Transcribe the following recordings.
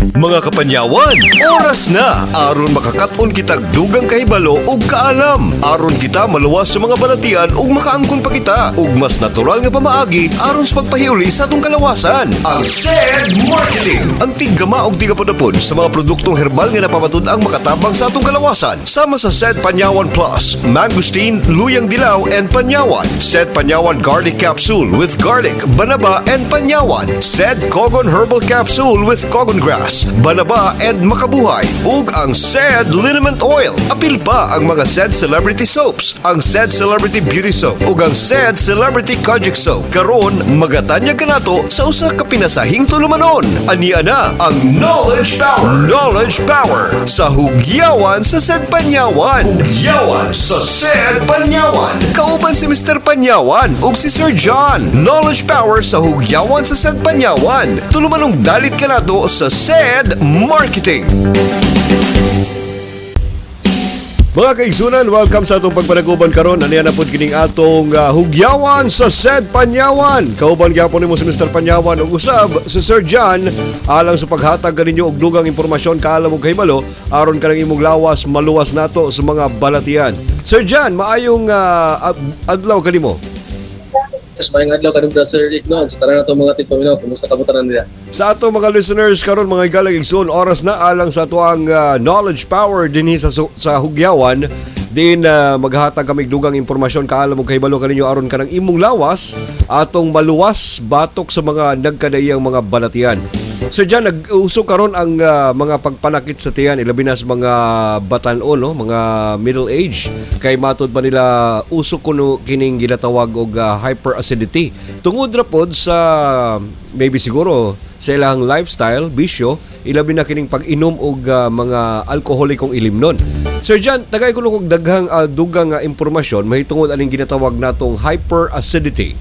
Mga kapanyawan, oras na aron makakaton kitag dugang kahibalo ug kaalam. Aron kita maluwas sa mga balatian ug makaangkon pa kita ug mas natural nga pamaagi aron sa pagpahiuli sa atong kalawasan. Ang SED Marketing, ang tiggama og tigapadapod sa mga produktong herbal nga napapatud-ang makatabang sa atong kalawasan. Sama sa SED Panyawan Plus, Mangosteen, Luyang Dilaw and Panyawan. SED Panyawan Garlic Capsule with garlic, banaba and panyawan. SED Cogon Herbal Capsule with cogon grass, banaba and makabuhay. Ug ang SED Liniment Oil. Apil pa ang mga SED Celebrity Soaps, ang SED Celebrity Beauty Soap ug ang SED Celebrity Kojic Soap. Karon magatanyag kanato sa usa ka pinasahing tulumanon. Ania na ang Knowledge Power. Knowledge Power sa hugyawan sa SED Panyawan. Hugyawan sa SED Panyawan. Kauban si Mr. Panyawan ug si Sir John. Knowledge Power sa hugyawan sa SED Panyawan. Tulumanong dalit kanato sa SED Marketing. Mga kaigsunan, welcome sa atong pagpanaguban karon. Aniya na pod kining atong hugyawan sa SED Panyawan. Kauban gyapon nimo si Mr. Panyawan ug usab si Sir John alang sa paghatag kaninyo og dugang impormasyon kaalam ug kahibalo aron kanang imong lawas maluwas nato sa mga balatian. Sir John, maayong adlaw kanimo. Yes, maayong adlaw kanong Sir Rick noon. Sa tanan nato mga tigpaminaw, kumusta kabutaran nila? Sa ato mga listeners karon mga igalang igsoon, oras na alang sa ato ang knowledge power dinhi sa hugyawan din maghatag kami dugang impormasyon kaalam mo kahibalo kaninyo aron kanang imong lawas atong maluwas batok sa mga nagkadayang mga balatian. Sir John, nag-uso karon ang mga pagpanakit sa tiyan, ilabi na sa mga batanon, no? Mga middle age. Kay matod pa nila uso kuno kining ginatawag og hyperacidity. Tungod ra pod sa maybe siguro sa ilang lifestyle, bisyo, ilabi na kining pag-inom og mga alkoholikong ilimnon. Sir John, tagay ko kog daghang dugang impormasyon mahitungod aning ginatawag natong hyperacidity.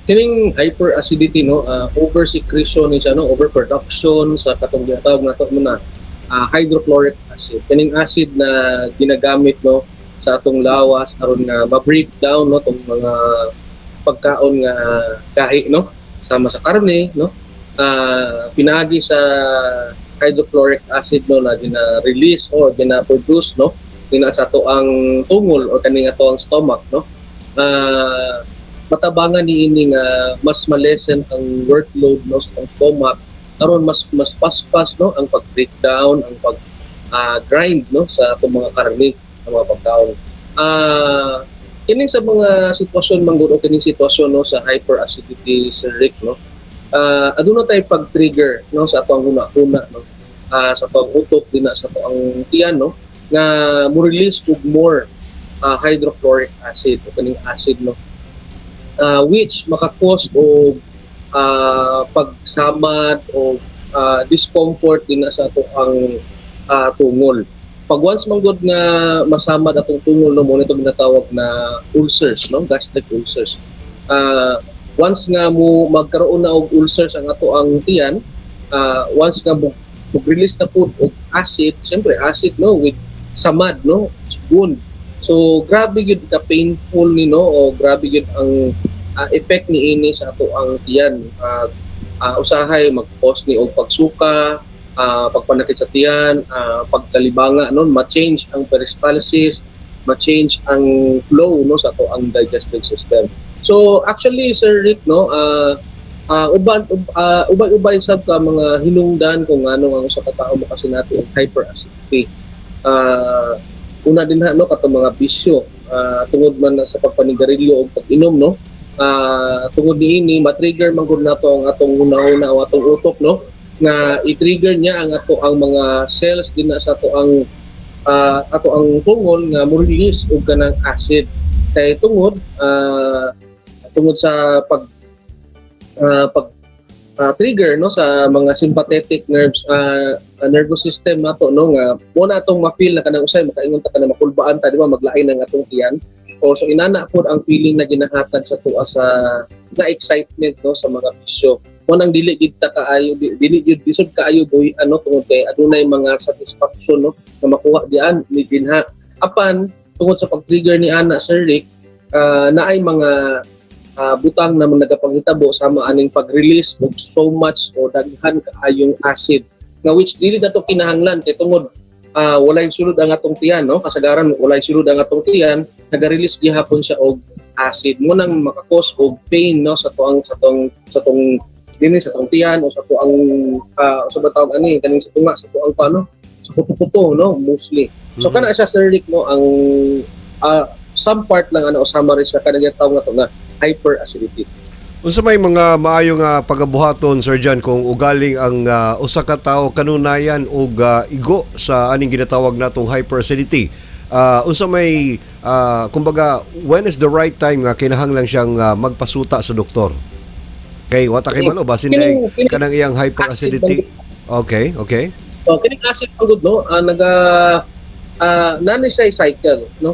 Kining hyperacidity, no, over-secretion ni siya, no, overproduction sa katong ginatawag nato muna hydrochloric acid. Kining acid na ginagamit, no, sa atong lawas aron nga ma-break down, no, tong mga pagkaon nga kahi, no, sama sa karne, no, pinagi sa hydrochloric acid, no, na gina-release o gina-produce, no, tina sa ato ang tungol o kaning ato ang stomach, no. Matabangan ni ini nga mas malesen ang workload, no, sa stomach karon mas paspas, no, ang pag-breakdown, ang pag grind, no, sa atong mga karne, sa mga pagkaon. Kining sa mga sitwasyon mangguro kining sitwasyon, no, sa hyperacidity, Sir Rick, no, aduna tay pag-trigger, no, sa atong una-una, no, sa atong utok din sa atong tiyan, no, nga mo release og more hydrochloric acid o kining acid, no, which makakos o pagsamad o discomfort din sa ato ang tungol. Pag once manggod nga masamad atong tungol, no, mo nito ginatawag na ulcers, no, gastric ulcers. Once nga mo magkaroon na og ulcers ang ato ang tiyan, once nga mag-release na po og acid, siyempre acid, no, with samad, no, wound. So grabe gyud ka painful ni, no, o grabe gyud ang effect ni ini sa ato ang tiyan. Usahay mag-cause ni og pagsuka, pagpanakit sa tiyan, pagkalibanga, no, ma-change ang peristalsis, ma-change ang flow, no, sa ato ang digestive system. So actually, Sir Rick, no, ubay sab ka mga hinungdan kung ano ang usa ka tawo mo kasi nato ang hyperacidity. Una din ha, no, katong mga bisyo, tungod man sa pagpanigarilyo o pag-inom, no, tungod niini ma-trigger man gud nato ang atong una-una o atong utok, no, nga i-trigger niya ang ato ang mga cells din na sa ato ang tungol nga mo release og kanang acid kay tungod sa trigger, no, sa mga sympathetic nervous system nato, no, nga mo na atong ma-feel na kanang usay makaingon ta kanang makulbaan ta, di ba, maglain ang atong tiyan. So inana pod ang feeling na ginahatag sa tuwa sa na excitement, no, sa mga bisyo. Mo nang dili gid ta kaayo, dili gid bisod kaayo boy, ano, tungod kay adunay mga satisfaction, no, na makuha dian ni dinha. Apan tungod sa pag-trigger ni ana, Sir Rick, naay mga butang na nagapanghitabo sama aning pag-release og so much o daghan kaayong acid nga which dili na to kinahanglan kay tungod walay sulod ang atong tiyan, no? Kasagaran walay sulod ang atong tiyan, naga-release gihapon siya og acid mo nang makakos og pain, no, sa tong dinhi sa tong tiyan o sa tuang sa batawag ani kaning sa tunga sa tuang paano sa puto-puto, no, mostly. So kana siya Sir Rick, no, ang some part lang ana usama rin siya kanang tawag nato na hyperacidity. Unsa may mga maayong pagabuhaton, Sir John, kung ugaling ang usa ka tawo kanunayan og igo sa aning ginatawag natong hyperacidity? Unsa may kumbaga when is the right time nga kinahanglan siyang magpasuta sa doktor? Kay wata kay malo basin ay kanang iyang hyperacidity. Okay. So kining acid pagod, no, nani siya cycle, no.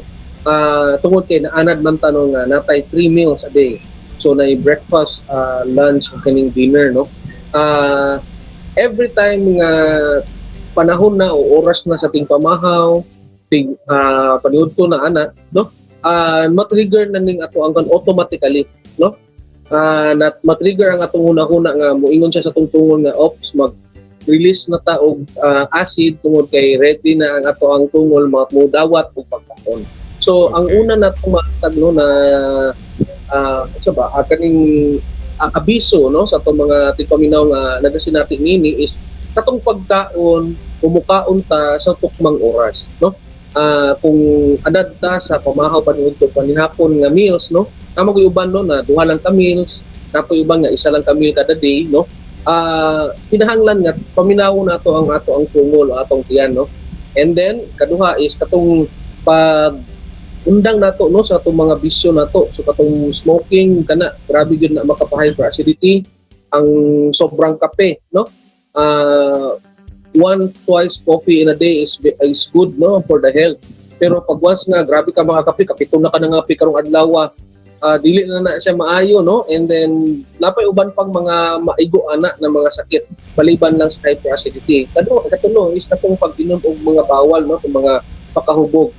Tungod kay naanad man tanong nga natay 3 meals a day. So na breakfast, lunch, ug kaning dinner, no. Every time nga panahon na o oras na sa ting pamahaw, ting paniudto na ana, no. Ma-trigger na ning ato ang automatically, no. Ma-trigger ang atong hunahuna nga moingon siya sa tungtungon nga ops mag-release na ta og acid tungod kay ready na ang ato ang tungol mudawat og pagkaon. So ang una natong makitag, no, na kaning abiso, no, sa atong mga tigpaminaw nga nagasinati nini is katong pagkaon umukaon ta sa tukmang oras, no. Kung adad ta sa pamahaw paniudto panihapon nga meals, no, namo gyud uban, no, na duha lang ka meals, napoy uban nga isa lang ka meal kada day, no. Kinahanglan nga paminawon nato ang tungol o atong tiyan, no. And then kaduha is katong pag undang nato, no, sa atong mga bisyo nato. So katong smoking kana grabe gyud na makapahyperacidity, ang sobrang kape, no. Twice coffee in a day is good, no, for the health. Pero pag once nga grabe ka makakape, kapito na ka na nga karong adlaw, dili na siya maayo, no. And then napay uban pang mga maigo ana na mga sakit maliban lang sa hyperacidity. Katulo is katong pag-inom og mga bawal, no, ng mga pakahubog.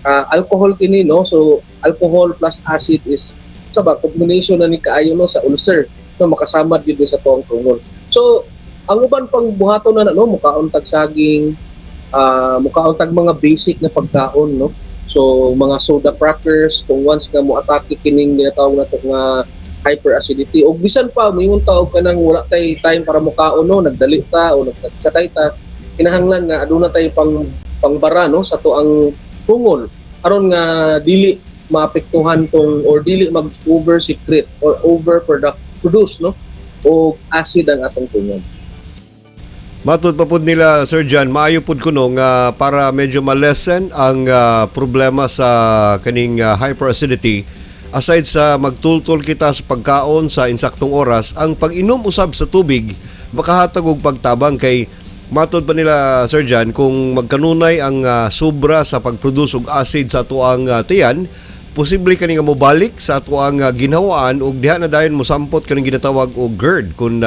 Alcohol kini, no, so alcohol plus acid is combination na ni kaayo, no, sa ulcer, no, makasamad gyud sa tuong tungol. So ang uban pang buhaton na, no, mukaon tag saging, mukaon tag mga basic na pagkaon, no. So mga soda crackers kung once nga mo atake kining ginatawag nato nga hyperacidity, o bisan pa moingon ta og kanang wala tay time para mukaon, no, nagdali ta o nagkatay ta, kinahanglan nga aduna tay pangbara, no, sa tuang tungol aron nga dili maapektuhan tong or dili mag-over secret or over produce, no, o acid ang atong tungol. Matud pa pud nila, Sir John, maayo pud kuno nga para medyo ma-lessen ang problema sa kaning hyperacidity, aside sa magtultol kita sa pagkaon sa insaktong oras, ang pag-inom usab sa tubig makahatag og pagtabang. Kay matud pa nila, Sir John, kung magkanunay ang sobra sa pag-produce og acid sa atuang tiyan, posible kani nga mobalik sa atuang ginhawaan ug diha na dayon mosampot kaning ginatawag og GERD, kun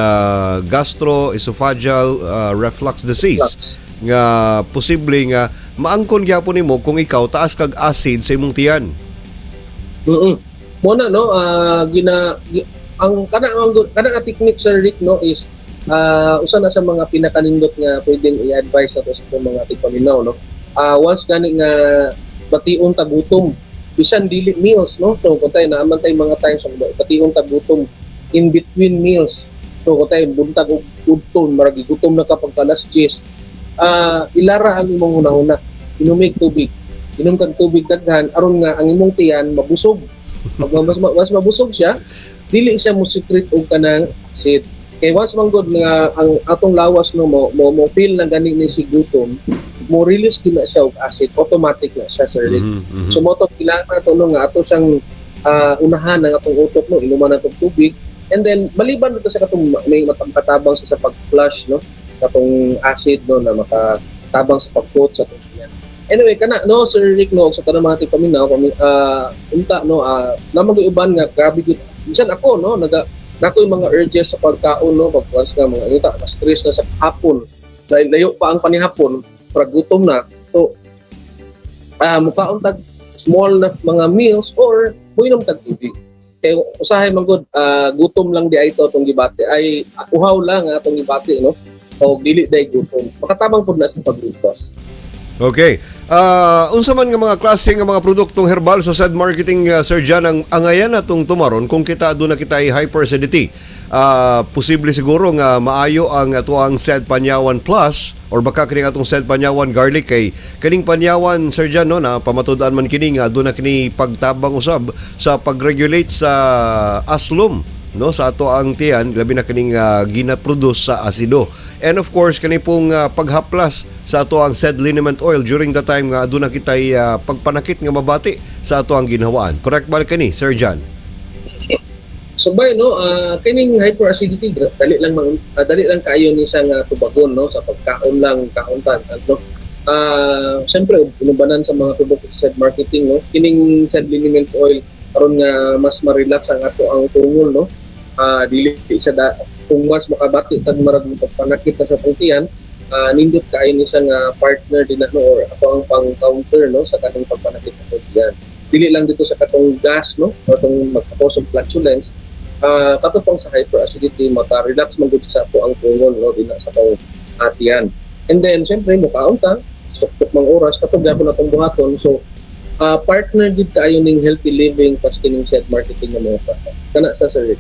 gastroesophageal reflux disease, nga posible nga maangkon gyapon nimo kung ikaw taas kag acid sa imong tiyan. Muna, no, ang kana technique, Sir Rick, no, is usa na sa mga pinakanindot nga pwedeng i-advise nato sa mga tigpaminaw, no. Once gani nga bation ta gutom, bisan dili meals, no. So kung tayo naaman tayo mga times bation ta gutom in between meals. So kung tayo buntag og gutom, maragi gutom na kapag alas 10, ilara ang imong hunahuna, inumig tubig. Inom kag tubig daghan aron nga ang imong tiyan mabusog. Pag mas mabusog siya, dili siya mo secret og kanang acid. Kay once man good nga ang atong lawas, no, mo feel na gani ni si gutom, mo release gina siya og acid, automatic na siya, Sir Rick. So mo to kailangan nato, no, nga ato siyang unahan ng atong utok, no, inuman natong tubig, and then maliban dito sa katong may matangkatabang sa pag-flush, no, katong acid, no, na makatabang sa pag-coat sa atong tiyan. Anyway, kana, no, Sir Rick, no, sa tanang mga tigpaminaw, unta, no, namang uban nga grabe gid. Bisan ako, no, nako yung mga urges sa pagkaon, no, pagkas nga mga stress na sa hapon, layo pa ang panihapon, para gutom na. So mukaon tag small na mga meals or muinom tag tubig. Kay usahay man gud gutom lang di ay ito atong gibati ay uhaw lang atong gibati no. O dili day gutom. Makatabang pud na sa paglutos. Okay. Unsa man nga mga klase nga mga produktong herbal sa said marketing, Sir John, ang angayan natong tumaron kung kita aduna kita ay hyperacidity. Posible siguro nga maayo ang atuang said Panyawan Plus or baka kining atong said Panyawan Garlic kay kining Panyawan, Sir John, no, na pamatud-an man kini nga aduna kini pagtabang usab sa pag-regulate sa aslom, no, sa ato ang tiyan, labi na kining gina-produce sa asido. And of course kani pong paghaplas sa ato ang said liniment oil during the time nga aduna kitay pagpanakit nga mabati sa ato ang ginhawaan. Correct ba kani, Sir John? Subay no, kining hyperacidity dali lang kaayo ni sang tubagon no sa pagkaon lang kauntan no. Syempre inubanan sa mga produkto sa marketing no. Kining said liniment oil karon nga mas ma-relax ang ato ang tungol no. Dili sa kung mas makabati tag marag pagpanakit sa putian, nindot kaayo ni sang partner din no or ato ang pang-counter no sa kanang pagpanakit sa putian. Dili lang dito sa katong gas no o tong magkakos og flatulence. Katupang sa hyperacidity, maka-relax man gud sa ato ang tungol no dinha sa pang atiyan. And then syempre mukaon ta suktok mang oras katong gyapon atong buhaton. So partner gid kaayo ning healthy living pas kining said marketing nga mga kana sa sir.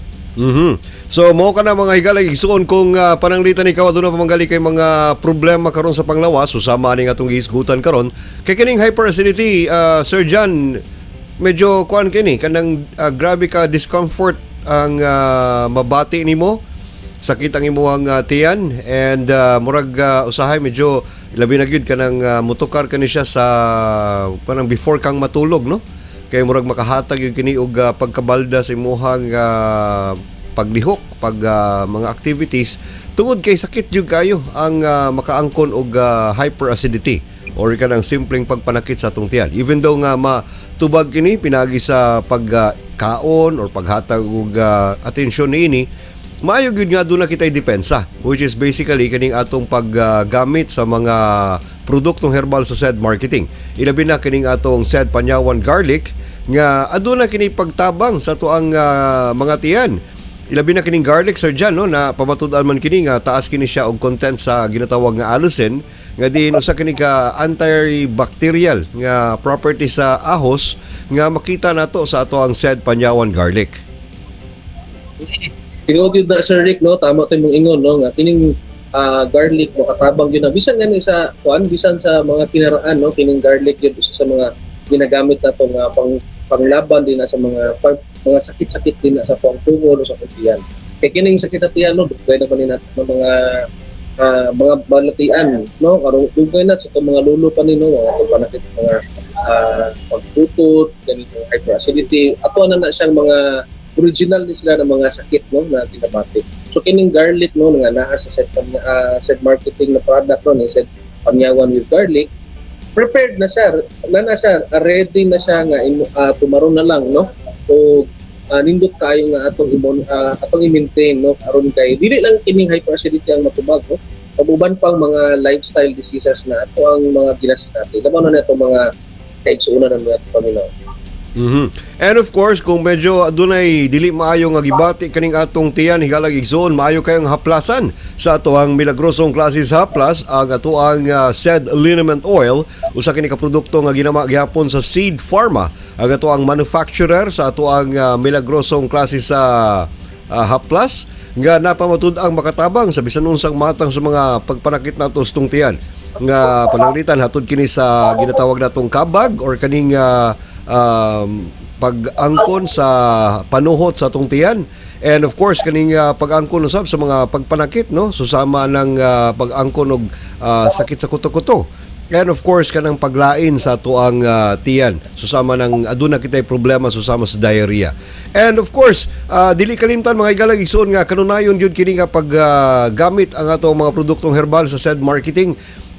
So mo ka na mga higalag igsuon kung pananglitan ikaw aduna pa manggali kay mga problema karon sa panglawas susama ning atong giisgutan karon kay kining hyperacidity, Sir John, medyo kuan kini kanang grabe ka discomfort ang mabati nimo, sakit ang imong tiyan, and murag usahay medyo labi na gyud kanang mutukar kani siya sa parang before kang matulog no, kay murag makahatag yung kini og pagkabalda sa imong paglihok pag mga activities tungod kay sakit jud kayo ang makaangkon og hyperacidity or kanang simpleng pagpanakit sa atong tiyan. Even though nga matubag kini pinagi sa pagkaon or paghatag og atensyon niini, maayo gyud nga aduna kitay depensa, which is basically kaning atong paggamit sa mga produktong herbal sa said marketing. Ilabi na kining atong said Panyawan Garlic nga aduna kini pagtabang sa tuang mga tiyan. Ilabi na kining garlic, Sir John, no, na pamatud-an man kini nga taas kini siya og content sa ginatawag nga allicin nga din usa kini ka antibacterial nga property sa ahos nga makita nato sa ato ang said Panyawan Garlic. Tinuod yun na Sir Rick no, tama tayo mong ingon no nga kining garlic makatabang yun na bisan nga ni sa kuan, bisan sa mga kinaraan no, kining garlic yun isa sa mga ginagamit nato nga panglaban din na sa mga sakit-sakit din na sa pangtungol o sa pagtiyan. Kaya kining sakit sa tiyan no, dugay na pa natin mga balatian no, karon dugay na sa mga lulo pa ni no, mga panakit mga pagtutot, ganito hyperacidity, ato na siyang mga original din sila ng mga sakit no na tinabati. So kining garlic no nga naa sa said marketing na product no ni said Panyawan with garlic, prepared na siya, ready na siya nga tumaron na lang no. O nindot kayo nga atong i-maintain no aron kay dili lang kining hyperacidity ang matubag no. Pabuban pang mga lifestyle diseases na ato ang mga ginasikati. Laban na itong mga kaigsuunan ng mga paminaw. And of course, kung medyo adunay dili maayo nga gibati kaning atong tiyan higalag igsoon, maayo kayong haplasan sa ato ang milagrosong klase sa haplas ang ato ang said liniment oil, usa kini ka produkto nga ginama gihapon sa Seed Pharma, ang ato ang manufacturer sa ato ang milagrosong klase sa haplas nga napamatud ang makatabang sa bisan unsang matang sa mga pagpanakit nato sa tong tiyan nga pananglitan hatod kini sa ginatawag natong kabag or kaning pag-angkon sa panuhot sa atong tiyan. And of course kaning pag-angkon usab sa mga pagpanakit no, susama ng pag-angkon og sakit sa kuto-kuto. And of course kanang paglain sa ato ang tiyan, susama ng aduna kitay problema susama sa diarrhea. And of course dili kalimtan mga igalag igsoon nga kanunayon jud kini nga paggamit ang ato mga produktong herbal sa said marketing.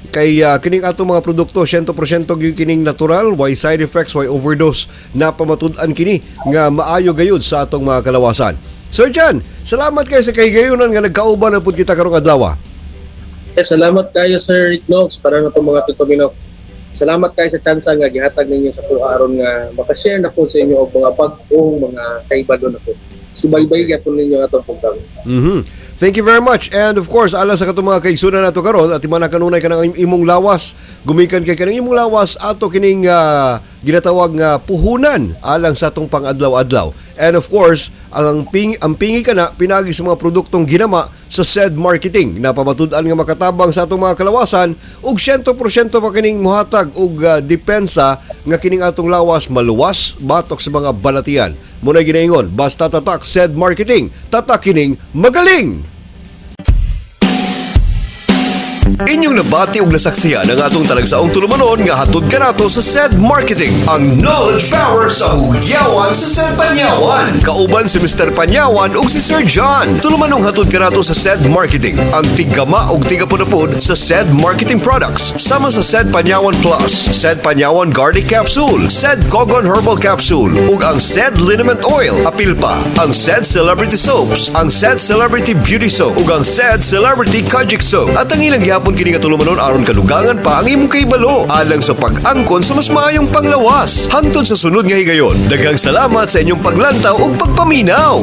Kay kining ato mga produkto 100% gyud kining natural, why side effects, why overdose, napamatud-an kini nga maayo gayud sa atong mga kalawasan. Sir John, salamat kay sa kahigayunan nga nagkauban na pud kita karong adlaw. Salamat kayo Sir Rick Knox para na itong mga tutuminaw Salamat kayo sa chance nga gihatag ninyo sa ko aron nga maka-share na po sa inyo og mga bag-ong mga kaibalo na po. Subaybay gyapon ninyo atong programa. Thank you very much. And of course, ala sa katong mga kaigsunan nato karon at imana kanunay ka ng imong lawas, gumikan kay kanang imong lawas ato kining ginatawag nga puhunan alang sa atong pang-adlaw-adlaw. And of course, ang pingi kana pinagi sa mga produktong ginama sa SED Marketing na pamatud-an nga makatabang sa atong mga kalawasan ug 100% pa kining muhatag og depensa nga kining atong lawas maluwas batok sa mga balatian. Muna ginaingon, basta tatak SED Marketing, tatak kining magaling! Inyong nabati ug nasaksiyan ang atong talagsaong tulumanon nga hatod kanato sa SED Marketing, ang knowledge power sa hugyawan sa SED Panyawan. Kauban si Mr. Panyawan ug si Sir John. Tulumanong hatod kanato sa SED Marketing, ang tigama ug tigapudapod sa SED Marketing Products. Sama sa SED Panyawan Plus, SED Panyawan Garlic Capsule, SED Cogon Herbal Capsule ug ang SED Liniment Oil. Apil pa ang SED Celebrity Soaps, ang SED Celebrity Beauty Soap ug ang SED Celebrity Kojic Soap. At ang ilang gihapon kini nga tulumanon aron kadugangan pa ang imong kaibalo alang sa pag-angkon sa mas maayong panglawas. Hangtod sa sunod nga higayon, daghang salamat sa inyong paglantaw ug pagpaminaw.